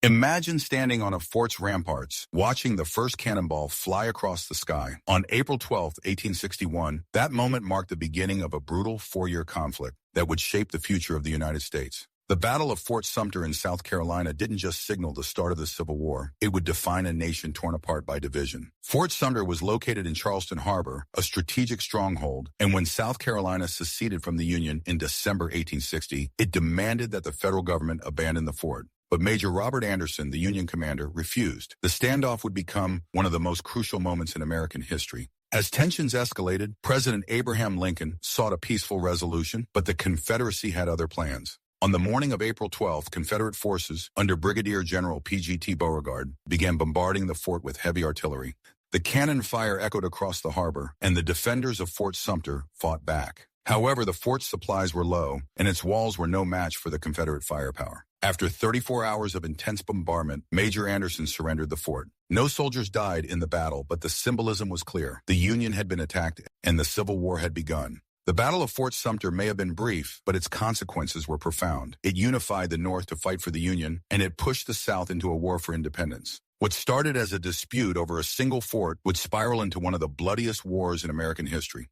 Imagine standing on a fort's ramparts, watching the first cannonball fly across the sky. On April 12, 1861, that moment marked the beginning of a brutal four-year conflict that would shape the future of the United States. The Battle of Fort Sumter in South Carolina didn't just signal the start of the Civil War. It would define a nation torn apart by division. Fort Sumter was located in Charleston Harbor, a strategic stronghold, and when South Carolina seceded from the Union in December 1860, it demanded that the federal government abandon the fort. But Major Robert Anderson, the Union commander, refused. The standoff would become one of the most crucial moments in American history. As tensions escalated, President Abraham Lincoln sought a peaceful resolution, but the Confederacy had other plans. On the morning of April 12th, Confederate forces, under Brigadier General P.G.T. Beauregard, began bombarding the fort with heavy artillery. The cannon fire echoed across the harbor, and the defenders of Fort Sumter fought back. However, the fort's supplies were low, and its walls were no match for the Confederate firepower. After 34 hours of intense bombardment, Major Anderson surrendered the fort. No soldiers died in the battle, but the symbolism was clear. The Union had been attacked, and the Civil War had begun. The Battle of Fort Sumter may have been brief, but its consequences were profound. It unified the North to fight for the Union, and it pushed the South into a war for independence. What started as a dispute over a single fort would spiral into one of the bloodiest wars in American history.